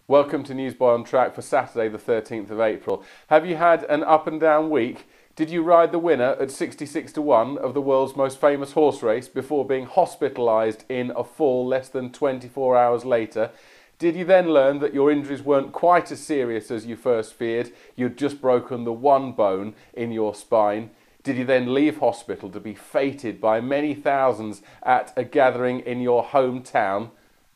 Welcome to Newsboy on Track for Saturday the 13th of April. Have you had an up and down week? Did you ride the winner at 66 to 1 of the world's most famous horse race before being hospitalised in a fall less than 24 hours later? Did you then learn that your injuries weren't quite as serious as you first feared? You'd just broken the one bone in your spine. Did you then leave hospital to be feted by many thousands at a gathering in your hometown?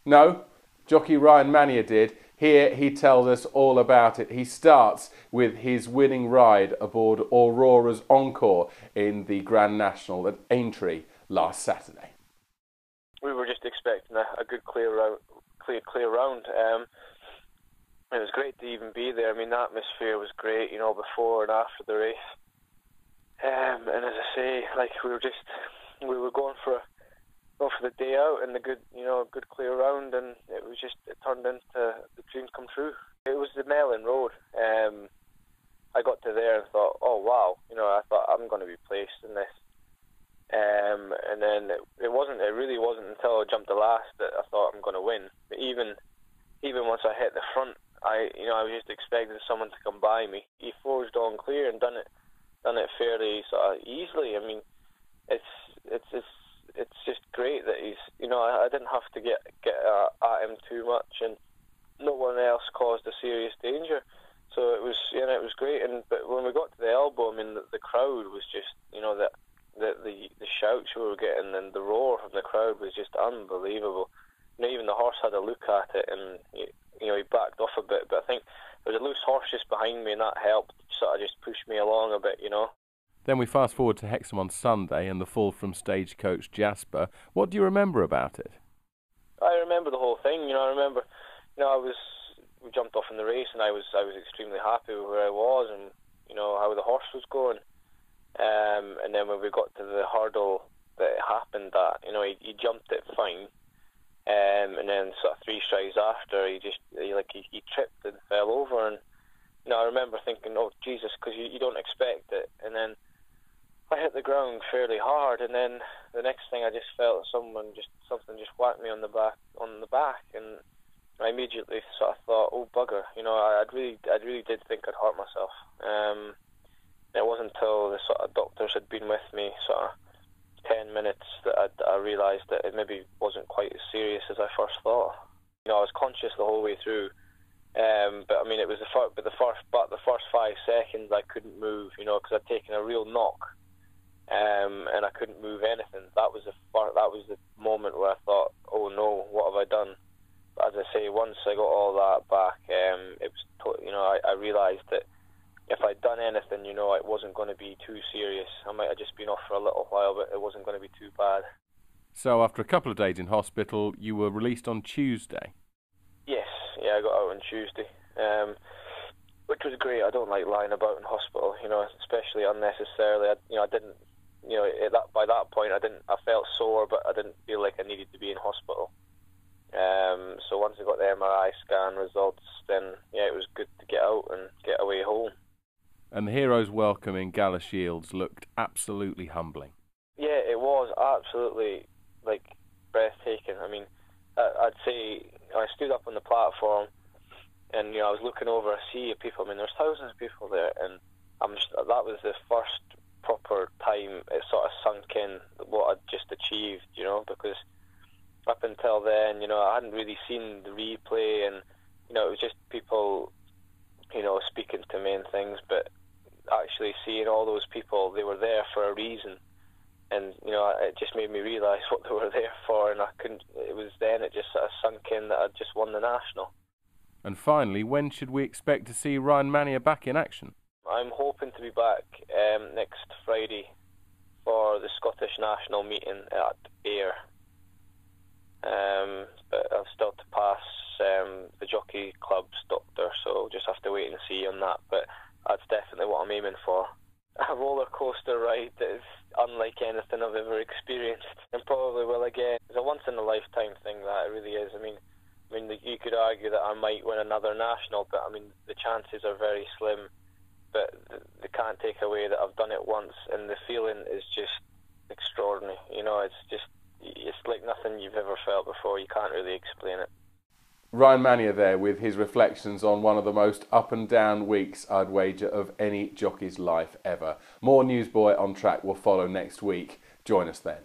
No? Jockey Ryan Mania did. Here he tells us all about it. He starts with his winning ride aboard Auroras Encore in the Grand National at Aintree last Saturday. We were just expecting a good clear round. It was great to even be there. I mean, the atmosphere was great, before and after the race. And as I say, we were going for the day out and the good clear round, and it turned into the dream come true. It was the Melon Road. I got to there and thought, oh wow, I thought I'm going to be placed in this. And then it really wasn't until I jumped the last that I thought I'm going to win. But even once I hit the front, I was just expecting someone to come by me. He forged on clear and done it fairly sort of easily. I mean, it's just great that he's, I didn't have to get at him too much, and no one else caused a serious danger. So it was great. But when we got to the elbow, I mean, the crowd was just, the shouts we were getting and the roar from the crowd was just unbelievable. Even the horse had a look at it, and he backed off a bit. But I think there was a loose horse just behind me, and that helped sort of just push me along a bit, Then we fast forward to Hexham on Sunday and the fall from Stagecoach Jasper. What do you remember about it? I remember the whole thing. I remember, we jumped off in the race, and I was extremely happy with where I was and how the horse was going. And then when we got to the hurdle that it happened at, he jumped it fine. And then sort of 3 strides after, he tripped and fell over, and I remember thinking, oh Jesus, because you don't expect it. And then I hit the ground fairly hard, and then the next thing I just felt something just whacked me on the back, and I immediately sort of thought, oh bugger, I really did think I'd hurt myself. It wasn't until the sort of doctors had been with me sort of 10 minutes that I realised that it maybe wasn't quite as serious as I first thought. I was conscious the whole way through, but I mean, it was the first 5 seconds I couldn't move, because I'd taken a real knock, and I couldn't move anything. That was the moment where I thought, oh no, what have I done? But as I say, once I got all that back, it was I realised that if I'd done anything, it wasn't going to be too serious. I might have just been off for a little while, but it wasn't going to be too bad. So after a couple of days in hospital, you were released on Tuesday? Yes, I got out on Tuesday, which was great. I don't like lying about in hospital, especially unnecessarily. I didn't, by that point, I felt sore, but I didn't feel like I needed to be in hospital. So once I got the MRI scan results, then it was good to get out and get away home. And the hero's welcome in Galashiels looked absolutely humbling. Yeah, it was absolutely breathtaking. I mean, I'd say I stood up on the platform, and I was looking over a sea of people. I mean, there's thousands of people there, and that was the first proper time it sort of sunk in what I'd just achieved. Because up until then, I hadn't really seen the replay, and it was just people, speaking to me and things, but actually seeing all those people, they were there for a reason, and it just made me realise what they were there for, and it just sort of sunk in that I'd just won the national. And finally, when should we expect to see Ryan Mania back in action? I'm hoping to be back next Friday for the Scottish national meeting at Ayr. But I've still to pass the jockey club's doctor, so just have to wait and see on that. But that's definitely what I'm aiming for. A roller coaster ride that is unlike anything I've ever experienced, and probably will again. It's a once in a lifetime thing, that it really is. I mean, you could argue that I might win another national, but I mean the chances are very slim. But they can't take away that I've done it once, and the feeling is just extraordinary. It's like nothing you've ever felt before. You can't really explain it. Ryan Mania there with his reflections on one of the most up and down weeks, I'd wager, of any jockey's life ever. More Newsboy on Track will follow next week. Join us then.